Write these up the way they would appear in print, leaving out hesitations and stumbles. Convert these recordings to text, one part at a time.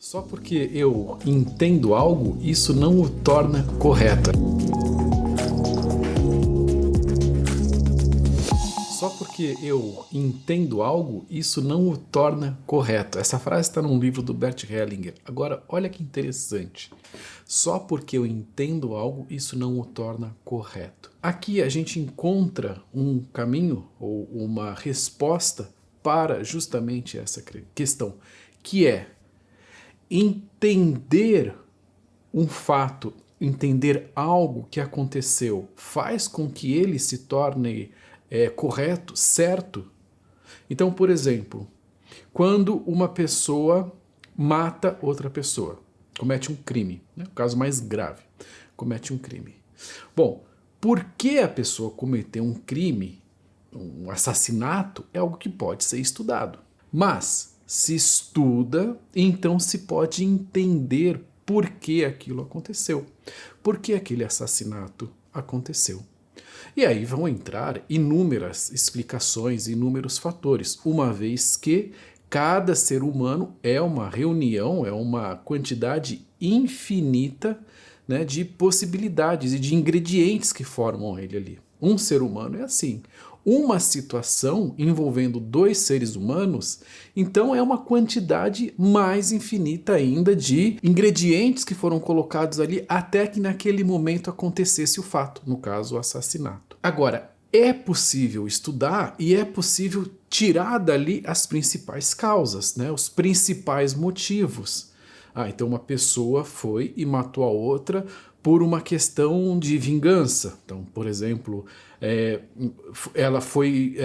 Só porque eu entendo algo, isso não o torna correto. Só porque eu entendo algo, isso não o torna correto. Essa frase está num livro do Bert Hellinger. Agora, olha que interessante. Só porque eu entendo algo, isso não o torna correto. Aqui a gente encontra um caminho ou uma resposta para justamente essa questão, que é entender um fato, entender algo que aconteceu, faz com que ele se torne correto, certo? Então, por exemplo, quando uma pessoa mata outra pessoa, comete um crime, né? O caso mais grave, comete um crime. Bom, por que a pessoa cometeu um crime, um assassinato, é algo que pode ser estudado. Mas se estuda, então se pode entender por que aquilo aconteceu, por que aquele assassinato aconteceu. E aí vão entrar inúmeras explicações, inúmeros fatores, uma vez que cada ser humano é uma reunião, é uma quantidade infinita, né, de possibilidades e de ingredientes que formam ele ali. Um ser humano é assim. Uma situação envolvendo dois seres humanos, então é uma quantidade mais infinita ainda de ingredientes que foram colocados ali até que naquele momento acontecesse o fato, no caso o assassinato. Agora, é possível estudar e é possível tirar dali as principais causas, né, os principais motivos. Então uma pessoa foi e matou a outra por uma questão de vingança. Então, por exemplo, ela foi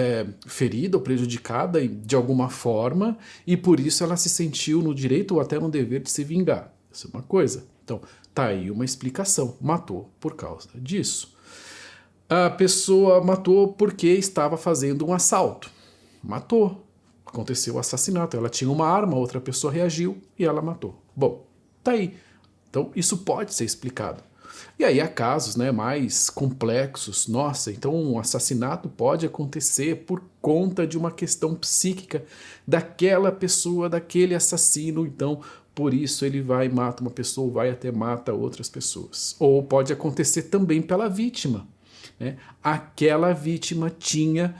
ferida ou prejudicada de alguma forma e por isso ela se sentiu no direito ou até no dever de se vingar. Isso é uma coisa. Então, tá aí uma explicação. Matou por causa disso. A pessoa matou porque estava fazendo um assalto. Matou. Aconteceu o assassinato. Ela tinha uma arma, outra pessoa reagiu e ela matou. Bom, tá aí. Então, isso pode ser explicado. E aí há casos, né, mais complexos. Nossa, então um assassinato pode acontecer por conta de uma questão psíquica daquela pessoa, daquele assassino. Então, por isso ele vai e mata uma pessoa, vai até mata outras pessoas. Ou pode acontecer também pela vítima, né? Aquela vítima tinha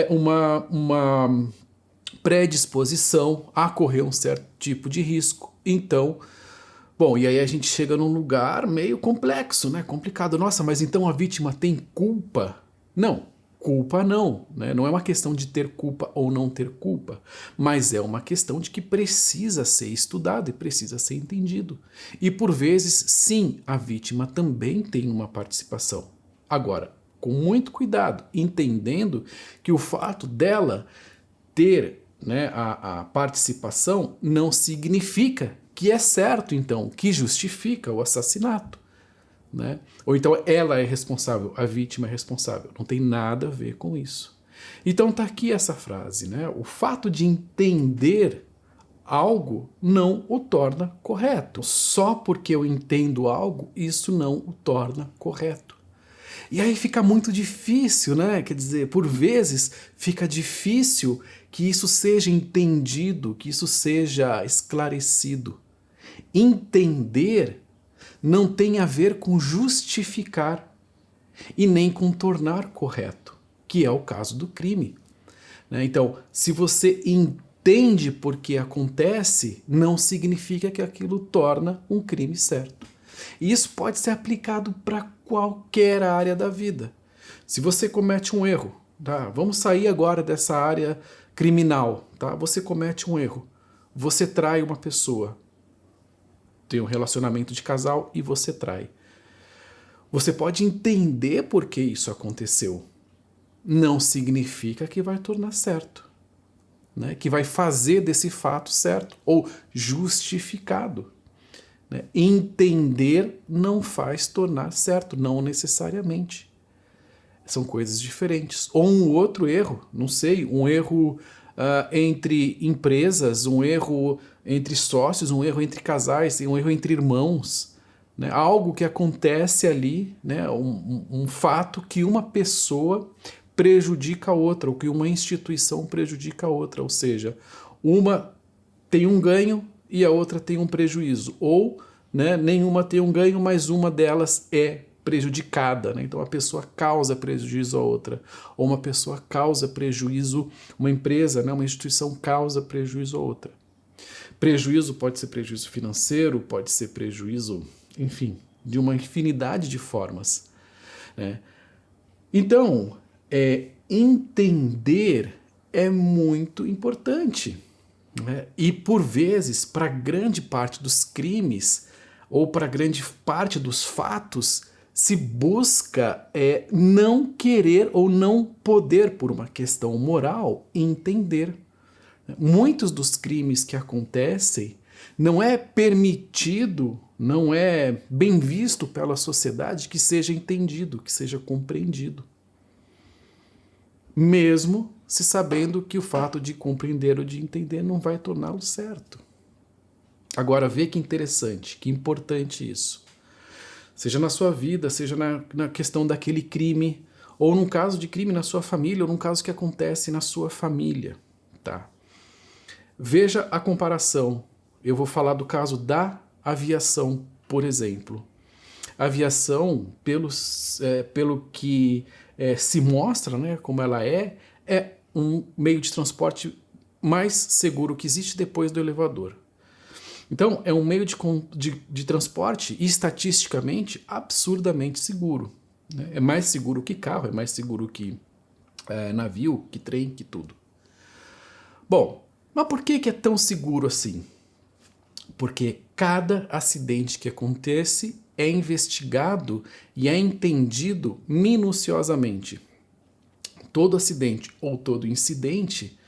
uma predisposição a correr um certo tipo de risco. Então, bom, e aí a gente chega num lugar meio complexo, né? Complicado. Nossa, mas então a vítima tem culpa? Não, culpa não, né? Não é uma questão de ter culpa ou não ter culpa, mas é uma questão de que precisa ser estudado e precisa ser entendido. E por vezes, sim, a vítima também tem uma participação. Agora, com muito cuidado, entendendo que o fato dela ter, né, a participação não significa que é certo, então, que justifica o assassinato, né? Ou então ela é responsável, a vítima é responsável. Não tem nada a ver com isso. Então tá aqui essa frase, né? O fato de entender algo não o torna correto. Só porque eu entendo algo, isso não o torna correto. E aí fica muito difícil, né? Quer dizer, por vezes fica difícil que isso seja entendido, que isso seja esclarecido. Entender não tem a ver com justificar e nem com tornar correto, que é o caso do crime, né? Então, se você entende por que acontece, não significa que aquilo torna um crime certo. E isso pode ser aplicado para qualquer área da vida. Se você comete um erro, tá? Vamos sair agora dessa área criminal, tá? Você comete um erro, você trai uma pessoa, tem um relacionamento de casal e você trai. Você pode entender por que isso aconteceu. Não significa que vai tornar certo, né? Que vai fazer desse fato certo ou justificado. Né? Entender não faz tornar certo, não necessariamente. São coisas diferentes. Ou um outro erro, não sei, um erro entre empresas, um erro entre sócios, um erro entre casais, um erro entre irmãos. Né? Algo que acontece ali, né? Um fato que uma pessoa prejudica a outra, ou que uma instituição prejudica a outra. Ou seja, uma tem um ganho e a outra tem um prejuízo. Ou, né, nenhuma tem um ganho, mas uma delas é prejudicada, né? Então a pessoa causa prejuízo à outra, ou uma pessoa causa prejuízo, uma empresa, né, uma instituição causa prejuízo à outra. Prejuízo pode ser prejuízo financeiro, pode ser prejuízo, enfim, de uma infinidade de formas, né? Então, entender é muito importante, né? E por vezes, para grande parte dos crimes ou para grande parte dos fatos, se busca não querer ou não poder, por uma questão moral, entender. Muitos dos crimes que acontecem não é permitido, não é bem visto pela sociedade que seja entendido, que seja compreendido. Mesmo se sabendo que o fato de compreender ou de entender não vai torná-lo certo. Agora, vê que interessante, que importante isso. Seja na sua vida, seja na questão daquele crime, ou num caso de crime na sua família, ou num caso que acontece na sua família, tá? Veja a comparação. Eu vou falar do caso da aviação, por exemplo. A aviação, pelo que se mostra, né, como ela é um meio de transporte mais seguro que existe depois do elevador. Então, é um meio de transporte estatisticamente absurdamente seguro, né? É mais seguro que carro, é mais seguro que navio, que trem, que tudo. Bom, mas por que é tão seguro assim? Porque cada acidente que acontece é investigado e é entendido minuciosamente. Todo acidente ou todo incidente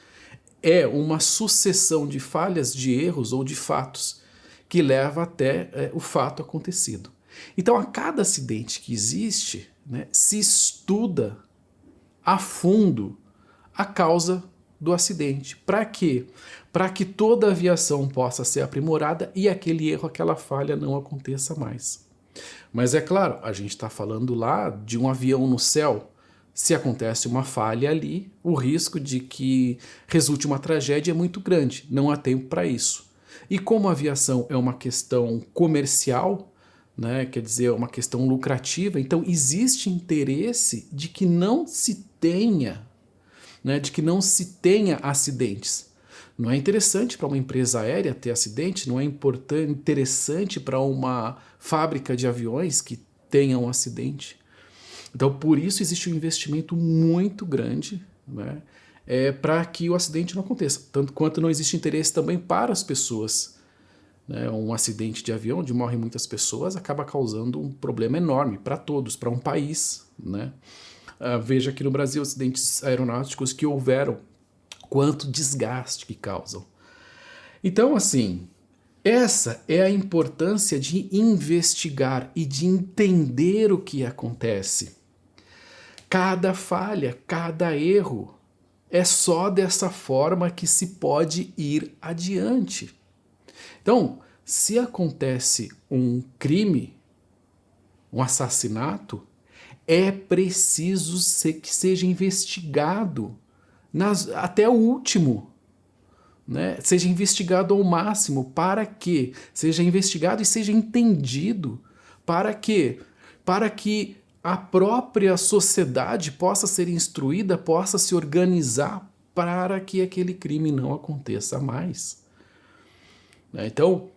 é uma sucessão de falhas, de erros ou de fatos que leva até o fato acontecido. Então, a cada acidente que existe, né, se estuda a fundo a causa do acidente. Para quê? Para que toda a aviação possa ser aprimorada e aquele erro, aquela falha não aconteça mais. Mas é claro, a gente está falando lá de um avião no céu. Se acontece uma falha ali, o risco de que resulte uma tragédia é muito grande, não há tempo para isso. E como a aviação é uma questão comercial, né, quer dizer, uma questão lucrativa, então existe interesse de que não se tenha, né, de que não se tenha acidentes. Não é interessante para uma empresa aérea ter acidente, não é interessante para uma fábrica de aviões que tenha um acidente. Então, por isso existe um investimento muito grande, né, para que o acidente não aconteça. Tanto quanto não existe interesse também para as pessoas. Né, um acidente de avião onde morrem muitas pessoas acaba causando um problema enorme para todos, para um país. Né? Veja aqui no Brasil acidentes aeronáuticos que houveram, quanto desgaste que causam. Então, assim, essa é a importância de investigar e de entender o que acontece. Cada falha, cada erro, é só dessa forma que se pode ir adiante. Então, se acontece um crime, um assassinato, é preciso que seja investigado até o último, né? Seja investigado ao máximo, para que seja investigado e seja entendido, para que a própria sociedade possa ser instruída, possa se organizar para que aquele crime não aconteça mais. Então,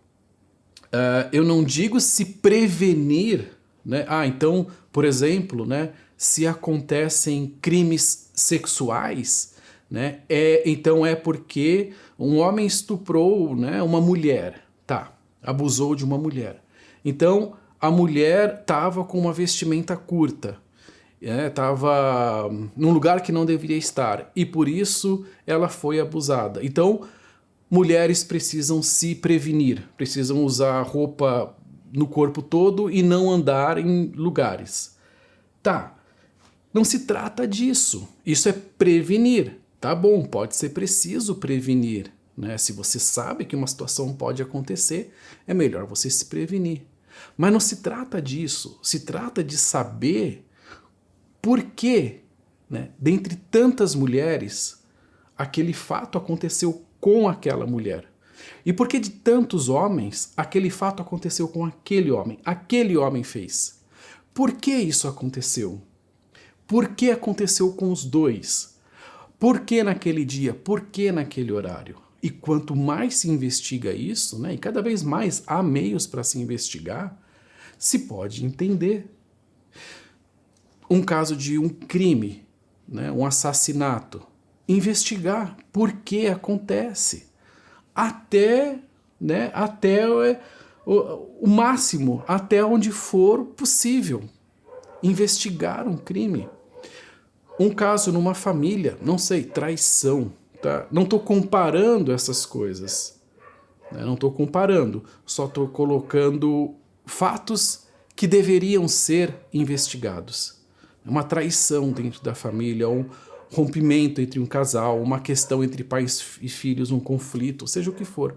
eu não digo se prevenir, né? Então, por exemplo, né, se acontecem crimes sexuais, né, então é porque um homem estuprou, né, uma mulher, abusou de uma mulher. Então, a mulher estava com uma vestimenta curta, estava num lugar que não deveria estar, e por isso ela foi abusada. Então, mulheres precisam se prevenir, precisam usar roupa no corpo todo e não andar em lugares. Não se trata disso, isso é prevenir. Tá bom, pode ser preciso prevenir, né? Se você sabe que uma situação pode acontecer, é melhor você se prevenir. Mas não se trata disso, se trata de saber por que, né, dentre tantas mulheres, aquele fato aconteceu com aquela mulher. E por que de tantos homens aquele fato aconteceu com aquele homem? Aquele homem fez. Por que isso aconteceu? Por que aconteceu com os dois? Por que naquele dia? Por que naquele horário? E quanto mais se investiga isso, né, e cada vez mais há meios para se investigar, se pode entender. Um caso de um crime, né, um assassinato, investigar por que acontece. Até o máximo, até onde for possível. Investigar um crime. Um caso numa família, não sei, traição. Tá? Não estou comparando essas coisas. Né? Não estou comparando, só estou colocando fatos que deveriam ser investigados. Uma traição dentro da família, um rompimento entre um casal, uma questão entre pais e filhos, um conflito, seja o que for.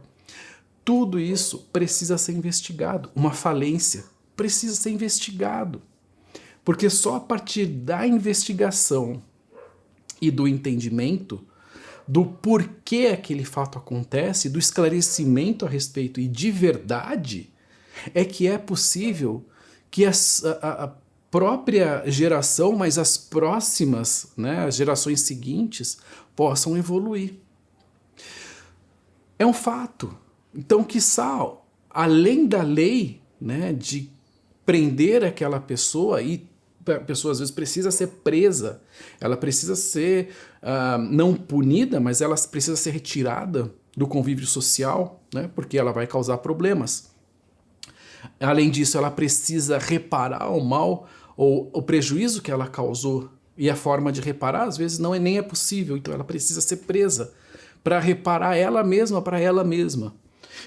Tudo isso precisa ser investigado. Uma falência precisa ser investigado. Porque só a partir da investigação e do entendimento do porquê aquele fato acontece, do esclarecimento a respeito e de verdade, é que é possível que a própria geração, mas as próximas, né, as gerações seguintes, possam evoluir. É um fato. Então, quiçá, além da lei, né, de prender aquela pessoa, e a pessoa às vezes precisa ser presa, ela precisa ser não punida, mas ela precisa ser retirada do convívio social, né, porque ela vai causar problemas. Além disso, ela precisa reparar o mal ou o prejuízo que ela causou, e a forma de reparar às vezes nem é possível, então ela precisa ser presa para reparar ela mesma para ela mesma.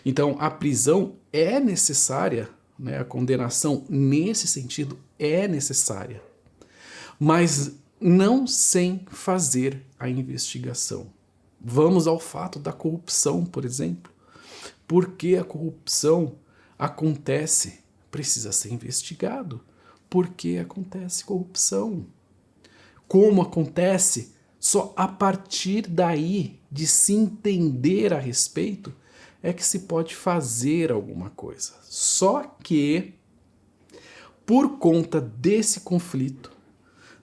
Então a prisão é necessária, né, a condenação nesse sentido é necessária, mas não sem fazer a investigação. Vamos ao fato da corrupção, por exemplo. Por que a corrupção acontece? Precisa ser investigado. Por que acontece corrupção? Como acontece? Só a partir daí, de se entender a respeito, é que se pode fazer alguma coisa. Só que, por conta desse conflito,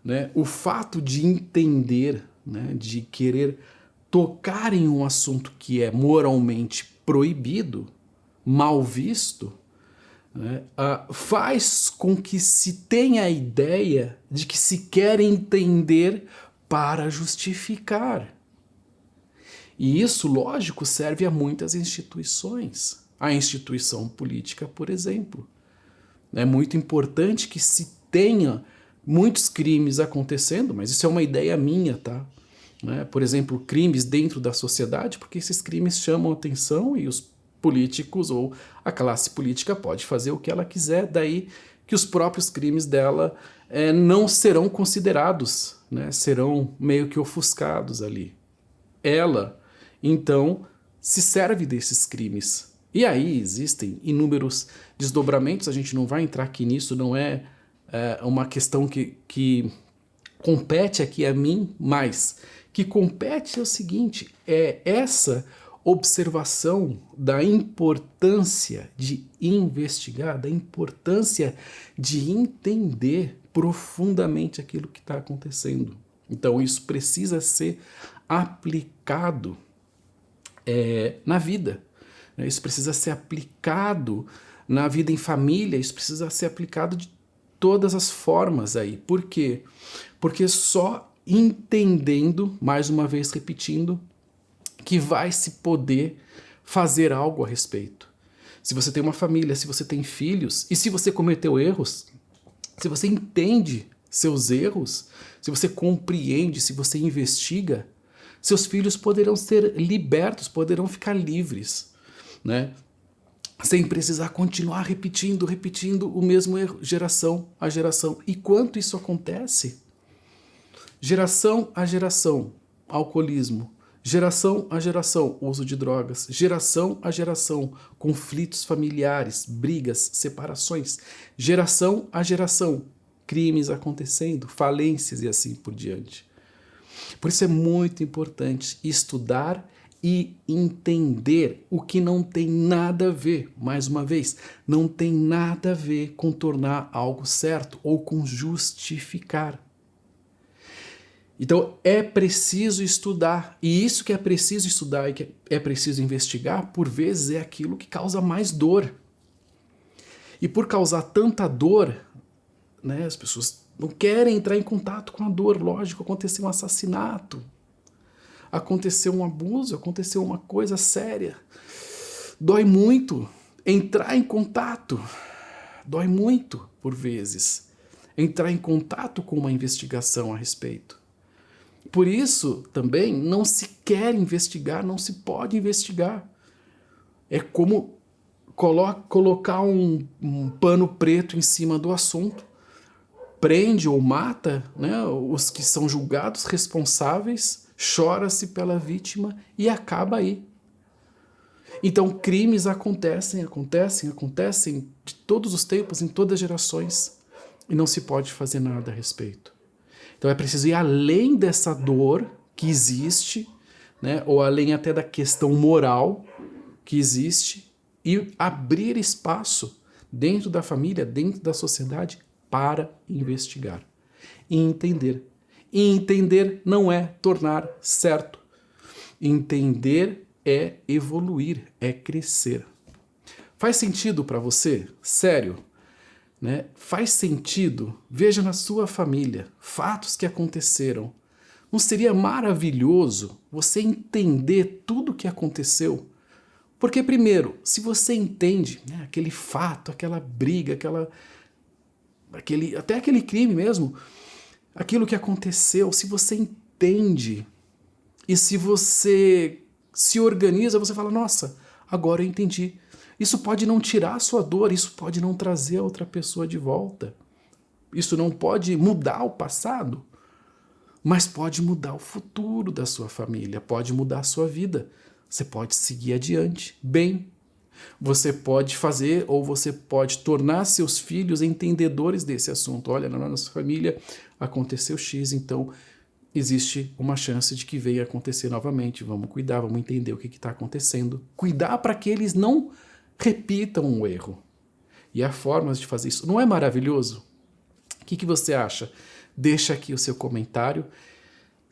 né, o fato de entender, né, de querer tocar em um assunto que é moralmente proibido, mal visto, né, faz com que se tenha a ideia de que se quer entender para justificar. E isso, lógico, serve a muitas instituições. A instituição política, por exemplo. É muito importante que se tenha muitos crimes acontecendo, mas isso é uma ideia minha, tá? Né? Por exemplo, crimes dentro da sociedade, porque esses crimes chamam atenção e os políticos ou a classe política pode fazer o que ela quiser, daí que os próprios crimes dela não serão considerados, né? Serão meio que ofuscados ali. Ela, então, se serve desses crimes. E aí existem inúmeros desdobramentos, a gente não vai entrar aqui nisso, não é uma questão que compete aqui a mim, mas que compete é o seguinte, é essa observação da importância de investigar, da importância de entender profundamente aquilo que está acontecendo. Então isso precisa ser aplicado na vida. Isso precisa ser aplicado na vida em família, isso precisa ser aplicado de todas as formas aí. Por quê? Porque só entendendo, mais uma vez repetindo, que vai se poder fazer algo a respeito. Se você tem uma família, se você tem filhos, e se você cometeu erros, se você entende seus erros, se você compreende, se você investiga, seus filhos poderão ser libertos, poderão ficar livres, né? Sem precisar continuar repetindo o mesmo erro, geração a geração. E quanto isso acontece? Geração a geração, alcoolismo. Geração a geração, uso de drogas. Geração a geração, conflitos familiares, brigas, separações. Geração a geração, crimes acontecendo, falências e assim por diante. Por isso é muito importante estudar e entender o que não tem nada a ver, mais uma vez, não tem nada a ver com tornar algo certo ou com justificar. Então é preciso estudar, e isso que é preciso estudar e que é preciso investigar, por vezes é aquilo que causa mais dor. E por causar tanta dor, né, as pessoas não querem entrar em contato com a dor. Lógico, aconteceu um assassinato, aconteceu um abuso, aconteceu uma coisa séria. Dói muito entrar em contato, dói muito por vezes entrar em contato com uma investigação a respeito. Por isso, também, não se quer investigar, não se pode investigar. É como colocar um pano preto em cima do assunto, prende ou mata, né, os que são julgados responsáveis, chora-se pela vítima e acaba aí. Então, crimes acontecem de todos os tempos, em todas as gerações, e não se pode fazer nada a respeito. Então é preciso ir além dessa dor que existe, né, ou além até da questão moral que existe, e abrir espaço dentro da família, dentro da sociedade, para investigar e entender. E entender não é tornar certo. Entender é evoluir, é crescer. Faz sentido para você? Sério? Né? Faz sentido? Veja na sua família fatos que aconteceram. Não seria maravilhoso você entender tudo o que aconteceu? Porque, primeiro, se você entende, né, aquele fato, aquela briga, até aquele crime mesmo, aquilo que aconteceu, se você entende e se você se organiza, você fala, nossa, agora eu entendi. Isso pode não tirar a sua dor, isso pode não trazer a outra pessoa de volta. Isso não pode mudar o passado, mas pode mudar o futuro da sua família, pode mudar a sua vida. Você pode seguir adiante, bem. Você pode fazer ou você pode tornar seus filhos entendedores desse assunto. Olha, na nossa família aconteceu X, então existe uma chance de que venha acontecer novamente. Vamos cuidar, vamos entender o que está acontecendo. Cuidar para que eles não repitam um erro. E há formas de fazer isso. Não é maravilhoso? O que você acha? Deixa aqui o seu comentário.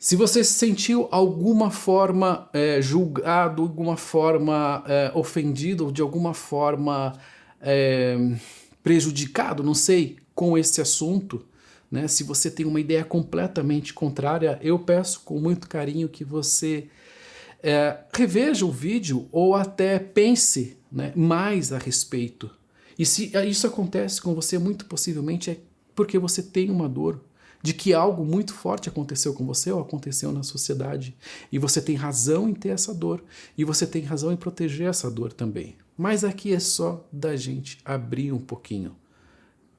Se você se sentiu alguma forma julgado, alguma forma ofendido, ou de alguma forma prejudicado, não sei, com esse assunto, né? Se você tem uma ideia completamente contrária, eu peço com muito carinho que você reveja o vídeo ou até pense, né, mais a respeito. E se isso acontece com você, muito possivelmente é porque você tem uma dor de que algo muito forte aconteceu com você ou aconteceu na sociedade. E você tem razão em ter essa dor. E você tem razão em proteger essa dor também. Mas aqui é só da gente abrir um pouquinho,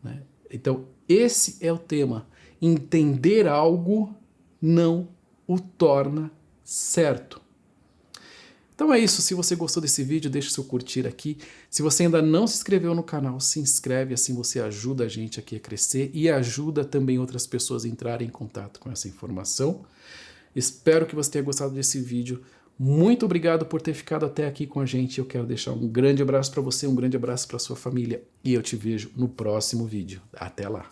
né? Então, esse é o tema. Entender algo não o torna certo. Então é isso, se você gostou desse vídeo, deixa o seu curtir aqui. Se você ainda não se inscreveu no canal, se inscreve, assim você ajuda a gente aqui a crescer e ajuda também outras pessoas a entrarem em contato com essa informação. Espero que você tenha gostado desse vídeo. Muito obrigado por ter ficado até aqui com a gente. Eu quero deixar um grande abraço para você, um grande abraço para sua família e eu te vejo no próximo vídeo. Até lá!